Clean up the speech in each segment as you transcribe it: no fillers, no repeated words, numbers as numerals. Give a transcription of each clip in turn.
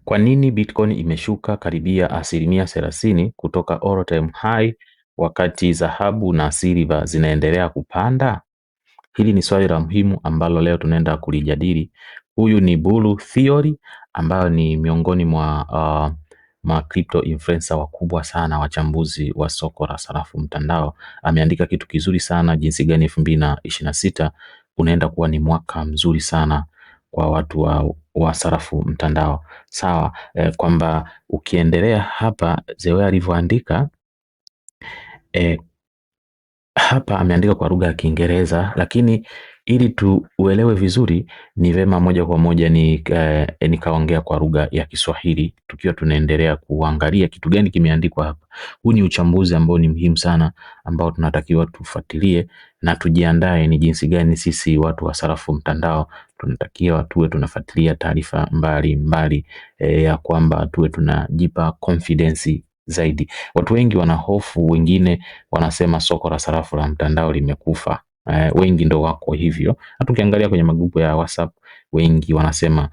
Kwa nini Bitcoin imeshuka karibia 30% kutoka all time high wakati dhahabu na silver zinaendelea kupanda? Hili ni swali la muhimu ambalo leo tunaenda kulijadili. Huyu ni Bull Theory ambayo ni miongoni mwa crypto influencer wakubwa sana, wachambuzi wa soko la sarafu mtandao. Ameandika kitu kizuri sana, jinsi gani 2026 unaenda kuwa ni mwaka mzuri sana kwa watu wa sarafu mtandao. Sawa, kwamba ukiendelea hapa Zewe alivyoandika, hapa ameandika kwa lugha ya Kiingereza, lakini ili tuuelewe vizuri ni vema moja kwa moja nikaongea kwa lugha ya Kiswahili tukiwa tunaendelea kuangalia kitu gani kimeandikwa hapa. Huu ni uchambuzi ambao ni muhimu sana, ambao tunatakiwa tufuatilie na tujiandae ni jinsi gani sisi watu wa sarafu mtandao tunatakiwa tuwe tunafuatilia taarifa mbali ya kwamba tuwe tunajipa confidence zaidi. Watu wengi wana hofu, wengine wanasema soko la sarafu la mtandao limekufa. Wengi ndo wako hivyo. Hata ukiangalia kwenye magrupu ya WhatsApp, wengi wanasema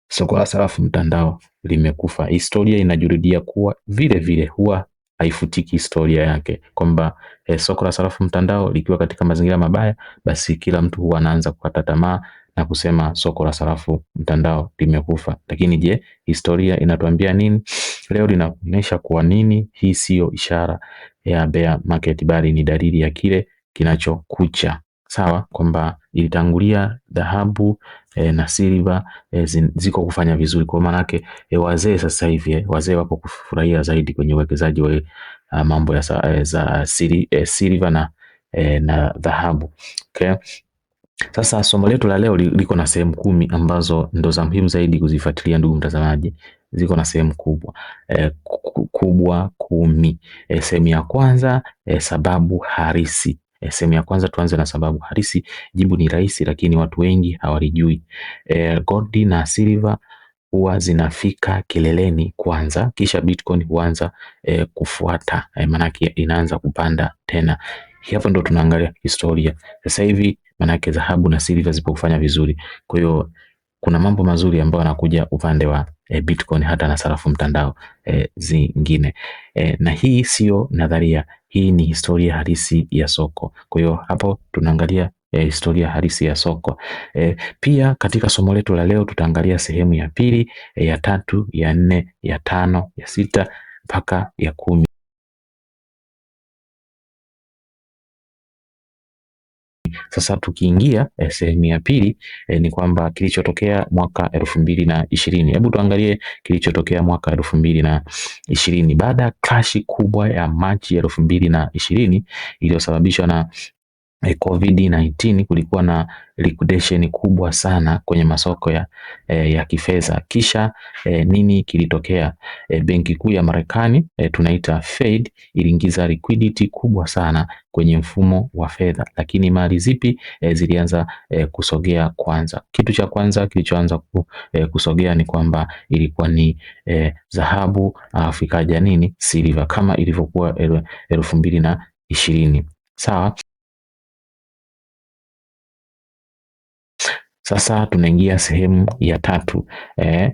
soko la sarafu mtandao limekufa. Historia inajurudia kuwa vile vile, huwa haifutiki historia yake, kwamba soko la sarafu mtandao likiwa katika mazingira mabaya, basi kila mtu huwa anaanza kukata tamaa na kusema soko la sarafu mtandao limekufa. Lakini je, historia inatuambia nini? Leo linaonyesha kwa nini hii sio ishara ya bear market, bali ni dalili ya kile kinachokucha. Sawa, kwamba ilitangulia dhahabu na silver ziko kufanya vizuri, kwa maana yake wazee sasa hivi wazee wapo kufurahia zaidi kwenye uwekezaji wa mambo ya silver na dhahabu. Okay. Sasa somo letu la leo liko na sehemu 10 ambazo ndo za muhimu zaidi kuzifuatilia, ndugu mtazamaji. Ziko na sehemu kubwa 10. Sehemu ya kwanza, sababu halisi. Sehemu ya kwanza tuanze na sababu halisi. Jibu ni rahisi, lakini watu wengi hawalijui. Gold na silver huwa zinafika kileleni kwanza, kisha Bitcoin huanza kufuata, manake inaanza kupanda tena. Hapo ndo tunaangalia historia. Sasa hivi manake dhahabu na silver zipo kufanya vizuri. Kwa hiyo kuna mambo mazuri ambayo yanakuja upande wa Bitcoin hata na sarafu mtandao zingine. Na hii sio nadharia, hii ni historia halisi ya soko. Kwa hiyo hapo tunaangalia historia halisi ya soko. Pia katika somo letu la leo tutaangalia sehemu ya pili, ya tatu, ya 4, ya 5, ya 6 mpaka ya 10. Sasa tukiingia sehemu ya pili ni kwamba kilichotokea mwaka 2020. Hebu tuangalie kilichotokea mwaka 2020 baada ya crash kubwa ya Machi 2020 iliyosababishwa na COVID-19. Kulikuwa na liquidation kubwa sana kwenye masoko ya kifedha. Kisha nini kilitokea? Benki kuu ya Marekani tunaita Fed iliingiza liquidity kubwa sana kwenye mfumo wa fedha. Lakini mali zipi zilianza kusogea kwanza? Kitu cha kwanza kilichoanza kusogea ni kwamba ilikuwa ni dhahabu, alafu ikaja nini? Silver, kama ilivyokuwa 2020. Sawa. Sasa tunaingia sehemu ya tatu.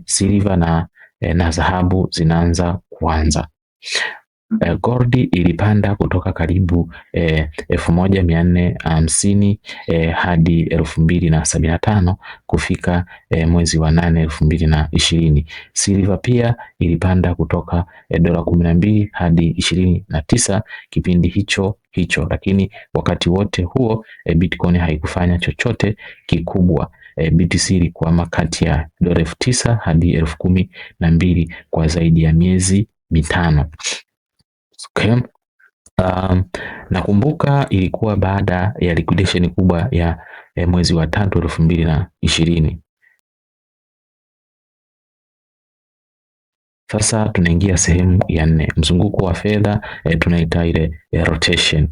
Silver na dhahabu zinaanza kuanza. Gold ilipanda kutoka karibu 1450 hadi 2075 kufika mwezi wa 8 2020. Silver pia ilipanda kutoka dola 12 hadi 29 kipindi hicho, lakini wakati wote huo Bitcoin haikufanya chochote kikubwa. BTC ilikuwa kati ya dola 9,000 hadi 12,000 kwa zaidi ya miezi mitano. Okay. Nakumbuka ilikuwa baada ya liquidation kubwa ya mwezi wa 3 2020. Sasa tunaingia sehemu ya 4, mzunguko wa fedha, tunaita ile rotation.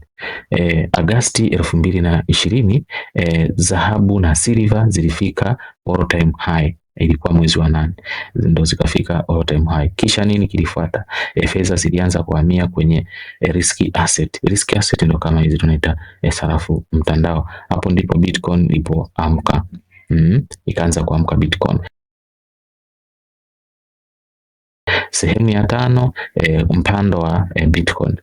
Agosti 2020 dhahabu na silver zilifika all time high. Ilikuwa mwezi wa 8 ndo zikafika all time high. Kisha nini kilifuata? Fedha zilianza kuhamia kwenye risky asset. Risky asset ndo kama hizi tunaita sarafu mtandao. Hapo ndipo Bitcoin ilipoamka. Ikaanza kuamka Bitcoin. Sehemu ya tano, mpando wa Bitcoin.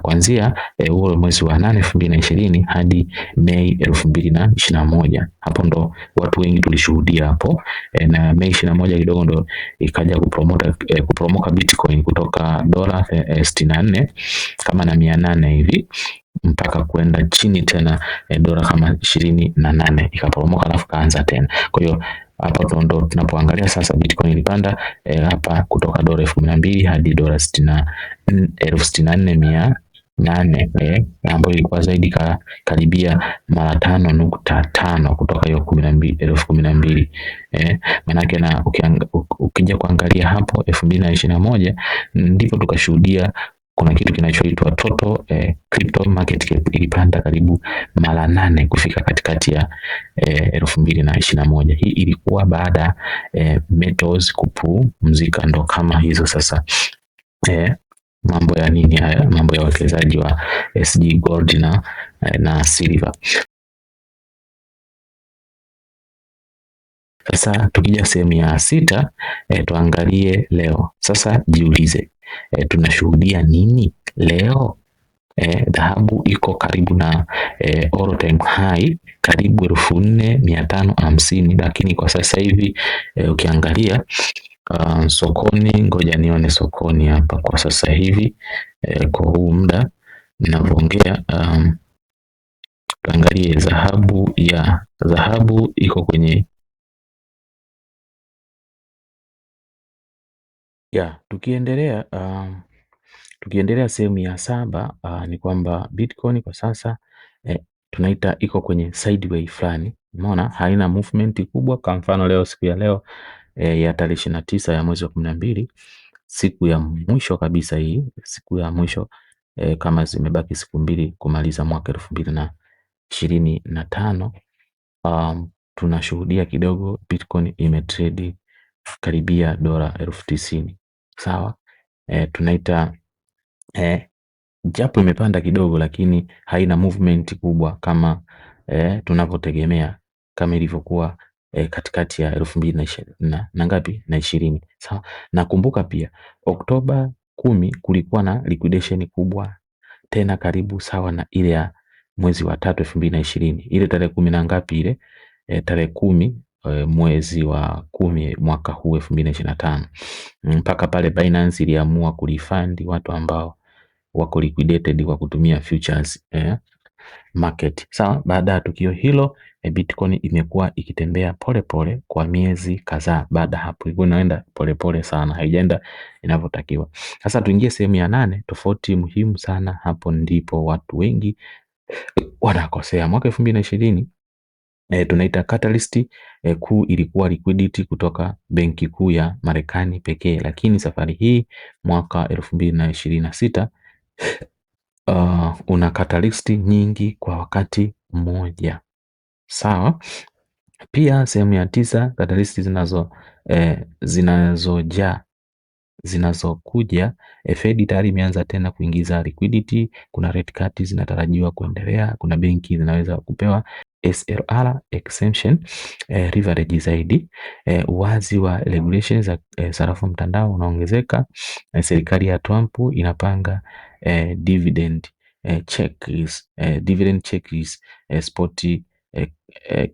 Kuanzia huo mwezi wa 8 2020 hadi Mei 2021, hapo ndo watu wengi tulishuhudia hapo, na Mei 21 kidogo ndo ikaja kupromoka Bitcoin kutoka dola 64 kama na 800 hivi mpaka kwenda chini tena dola kama 28 ikaporomoka, alafu kaanza tena. Kwa hiyo hapa ndo tunapoangalia sasa Bitcoin ilipanda hapa kutoka dola 12,000 hadi dola 64,800 ambayo ilikuwa zaidi karibia mara 5.5 kutoka hiyo 12,000 manake, na ukija kuangalia hapo 2021 ndipo tukashuhudia kuna kitu kinachoitwa total crypto market cap ilipanda karibu mara 8 kufika katikati ya 2021. Hii ilikuwa baada metals kupumzika, ndo kama hizo sasa mambo ya nini haya, mambo ya wawekezaji wa SG Gold na silver. Sasa tukija sehemu ya 6, tuangalie leo. Sasa jiulize, tunashuhudia nini leo? Dhahabu iko karibu na all time high karibu 4,550, lakini kwa sasa hivi ukiangalia sokoni, ngoja nione sokoni hapa kwa sasa hivi kwa huu muda ninavyoongea, tuangalie dhahabu iko kwenye tukiendelea sehemu ya 7, ni kwamba Bitcoin kwa sasa tunaita iko kwenye sideway fulani, umeona haina movement kubwa. Kwa mfano leo, siku ya leo ya tarehe 29 ya mwezi wa 12, siku ya mwisho kabisa, hii siku ya mwisho kama zimebaki siku 2 kumaliza mwaka 2025, tunashuhudia kidogo Bitcoin imetrade karibia dola 90,000, sawa. Tunaita japo imepanda kidogo, lakini haina movement kubwa kama tunavyotegemea, kama ilivyokuwa katikati ya 2020 na ngapi na 20, sawa. Nakumbuka pia Oktoba 10 kulikuwa na liquidation kubwa tena karibu sawa na ile ya mwezi wa 3 2020, ile tarehe 10 na ngapi ile tarehe 10 mwezi wa 10 mwaka huu 2025, mpaka pale Binance iliamua kurefund watu ambao wako liquidated kwa kutumia futures market, sawa. Baada ya tukio hilo Bitcoin imekuwa ikitembea polepole kwa miezi kadhaa. Baada hapo ilikuwa inaenda polepole sana, haijaenda inavyotakiwa. Sasa tuingie sehemu ya 8, tofauti muhimu sana. Hapo ndipo watu wengi wanakosea. Mwaka 2020 tunaita catalyst kuu ilikuwa liquidity kutoka benki kuu ya Marekani pekee, lakini safari hii mwaka 2026 una catalyst nyingi kwa wakati mmoja, sawa. Pia sehemu ya 9, catalyst zinazokuja Fed tayari imeanza tena kuingiza liquidity. Kuna rate cut zinatarajiwa kuendelea. Kuna benki zinaweza kupewa SLR exemption, leverage zaidi. Uwazi wa regulations za sarafu mtandao unaongezeka. Serikali ya Trump inapanga dividend checklist, spot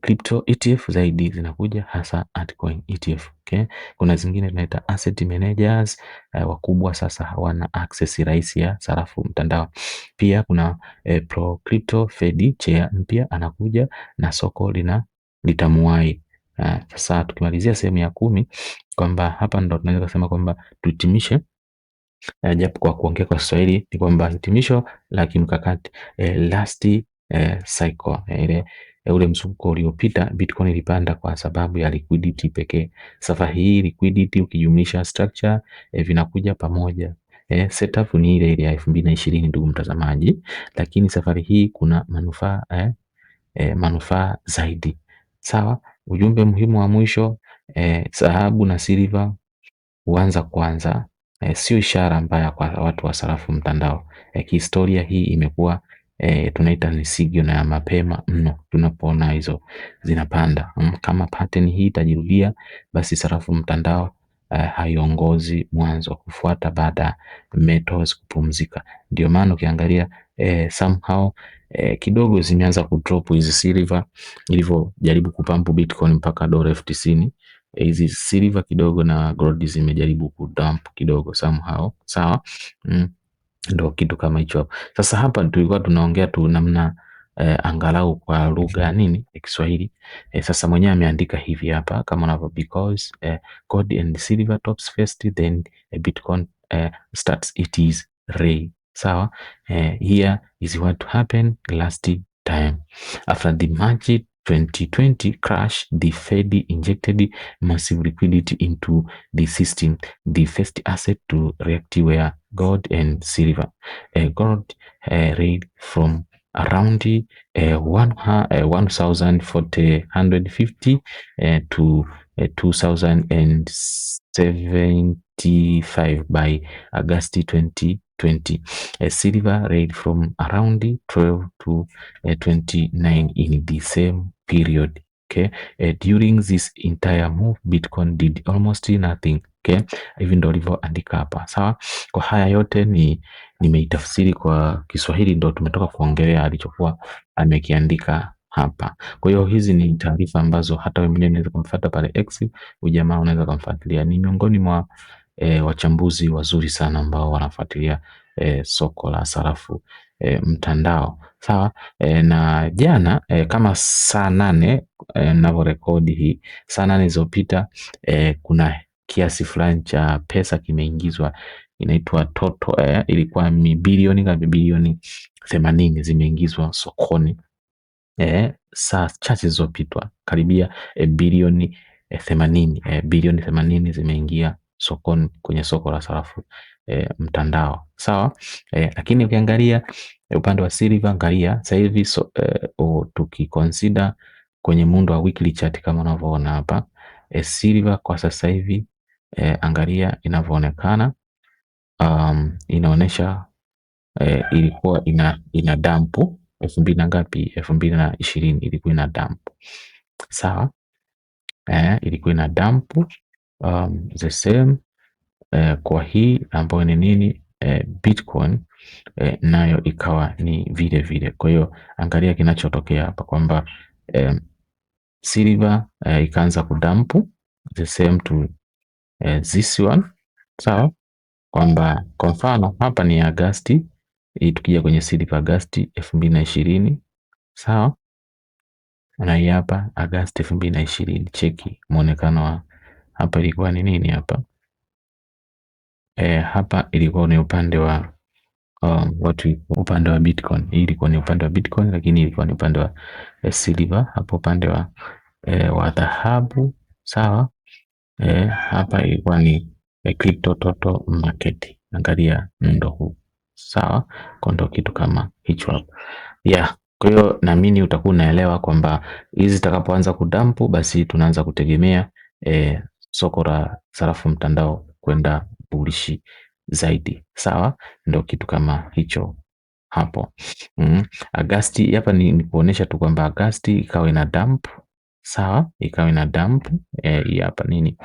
crypto ETF zaidi zinakuja, hasa altcoin ETF. Okay? Kuna zingine tunaita asset managers wakubwa sasa hawana access rahisi ya sarafu mtandao. Pia kuna pro crypto Fed chair mpya anakuja na soko litamuwai. Sasa tukimalizia sehemu ya 10 kwamba hapa ndo tunaweza kusema kwamba tuhitimishe japo kwa kuongea kwa Kiswahili ni kwamba hitimisho la kimkakati last cycle ile ule mzunguko uliopita Bitcoin ilipanda kwa sababu ya liquidity pekee. Safari hii liquidity ukijumlisha structure vinakuja pamoja. Setup ni ile ile ya 2020 ndugu mtazamaji, lakini safari hii kuna manufaa zaidi, sawa. Ujumbe muhimu wa mwisho, dhahabu na silver huanza kwanza, sio ishara mbaya kwa watu wa sarafu mtandao. Kihistoria hii imekuwa tunaita ni signal ya mapema mno tunapoona hizo zinapanda. Kama pattern hii itajirudia, basi sarafu mtandao haiongozi mwanzo, kufuata baada ya metals kupumzika. Ndio maana ukiangalia somehow kidogo zimeanza kudrop hizi silver ilivyojaribu kupampu Bitcoin mpaka dola 90,000. Hizi silver kidogo na gold zimejaribu kudump kidogo somehow, sawa. Ndo kitu kama hicho. Sasa hapa tulikuwa tunaongea tu namna angalau kwa lugha nini ya Kiswahili. Sasa mwenyewe ameandika hivi hapa kama unavyo, because gold and silver tops first, then Bitcoin starts it is ray. Sawa. Here is what happened last time after the March 2020 crash. The Fed injected massive liquidity into the system. The first asset to react were gold and silver. Gold rate from around 1,450 to 2,075 by August 2020. Silver rate from around 12 to 29 in the same period. Okay. During this entire move, Bitcoin did almost nothing. Okay. Hivi ndo alivyoandika hapa. Sawa. Kwa haya yote nimeitafsiri kwa Kiswahili, ndo tumetoka kuongelea alichokuwa amekiandika hapa. Kwa hiyo hizi ni taarifa ambazo hata wewe mwenyewe unaweza kumfuata pale X, ujamaa unaweza kumfuatilia. Ni miongoni mwa wachambuzi wazuri sana ambao wanafuatilia soko la sarafu mtandao. Sawa. Na jana kama saa 8 ninavyorekodi hii, saa 8 zilizopita kuna kiasi fulani cha pesa kimeingizwa, inaitwa total ilikuwa bilioni 80 zimeingizwa sokoni saa chache zilizopita, karibia bilioni 80 zimeingia sokoni, kwenye soko la sarafu mtandao. Sawa. Lakini ukiangalia upande wa silver, angalia sasa hivi tukiconsider kwenye muundo wa weekly chart kama unavyoona hapa, silver kwa sasa hivi angalia inavyoonekana, inaonesha ilikuwa ina dampu 2000 na ngapi, 2020 ilikuwa ina dampu. Sawa. Ilikuwa ina dampu the same kwa hii ambayo ni nini, Bitcoin nayo ikawa ni vile vile. Kwa hiyo angalia kinachotokea hapa kwamba silver ikaanza kudampu the same to this one. Sawa, kwamba kwa mfano hapa ni Agosti, tukija kwenye silver Agosti 2020. Sawa, na hii hapa Agosti 2020. Cheki muonekano wa hapa ilikuwa ni nini hapa. Hapa ilikuwa ni upande wa upande wa Bitcoin. Hii ilikuwa ni upande wa Bitcoin, lakini ilikuwa ni upande wa silver, hapo upande wa dhahabu. Sawa. Hapa ilikuwa ni crypto total market. Angalia muundo huu. Sawa, kwa ndo kitu kama hicho hapo. Kwa hiyo naamini utakuwa unaelewa kwamba hizi zitakapoanza kudampu, basi tunaanza kutegemea soko la sarafu mtandao kwenda bullish zaidi. Sawa, ndo kitu kama hicho hapo. Agosti hapa ni kuonesha tu kwamba Agosti ikawa ina dump. Sawa, ikawa ina dump hii hapa nini,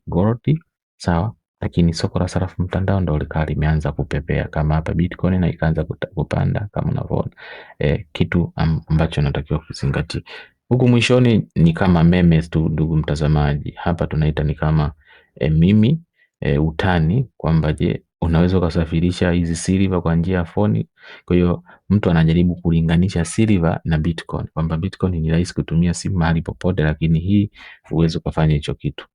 gold. Sawa, lakini soko la sarafu mtandao ndo likawa limeanza kupepea kama hapa Bitcoin, na ikaanza kupanda kama unavyoona. Kitu ambacho natakiwa kuzingatia huku mwishoni ni kama memes tu, ndugu mtazamaji. Hapa tunaita ni kama mimi utani kwamba je, unaweza ukasafirisha hizi silver kwa njia ya phone. Kwa hiyo mtu anajaribu kulinganisha silver na Bitcoin, kwamba Bitcoin ni rahisi kutumia simu mahali popote, lakini hii huwezi ukafanya hicho kitu.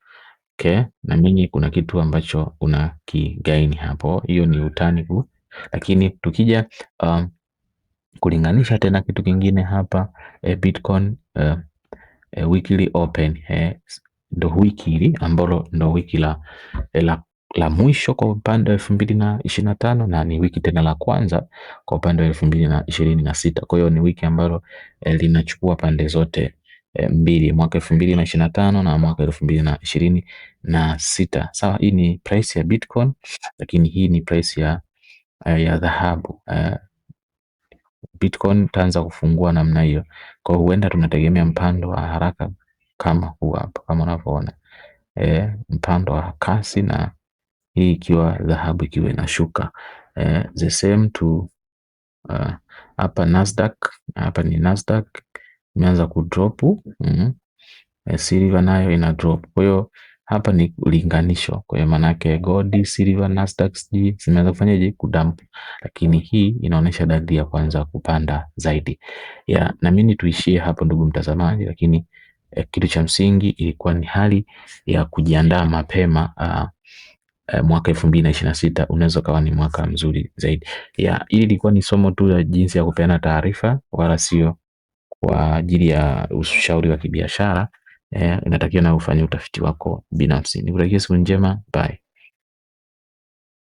Okay, na mimi kuna kitu ambacho una kigaini hapo, hiyo ni utani huu. Lakini tukija kulinganisha tena kitu kingine hapa, Bitcoin weekly open ndo wiki hili ambalo ndo wiki la mwisho kwa upande wa 2025 na ni wiki tena la kwanza kwa upande wa 2026. Kwa hiyo ni wiki ambalo linachukua pande zote mbili, mwaka 2025 na mwaka 2026. Sawa, hii ni price ya Bitcoin, lakini hii ni price ya dhahabu. Bitcoin itaanza kufungua namna hiyo, kwa hiyo huenda tunategemea mpando wa haraka kama huu hapa, kama unavyoona mpando wa kasi, na hii ikiwa dhahabu ikiwa inashuka. The same to hapa Nasdaq, hapa ni Nasdaq imeanza kudrop. Silver nayo ina drop. Kwa hiyo hapa ni ulinganisho. Kwa hiyo manake gold, silver, Nasdaq zimeanza kufanyaje, kudump, lakini hii inaonyesha dalili ya kwanza kupanda zaidi. Na mimi tuishie hapo ndugu mtazamaji, lakini kitu cha msingi ilikuwa ni hali ya kujiandaa mapema. Mwaka 2026 unaweza kawa ni mwaka mzuri zaidi. Hii ilikuwa ni somo tu la jinsi ya kupeana taarifa, wala sio kwa ajili ya ushauri wa kibiashara. Inatakiwa na ufanye utafiti wako binafsi. Nikutakia siku njema, bye.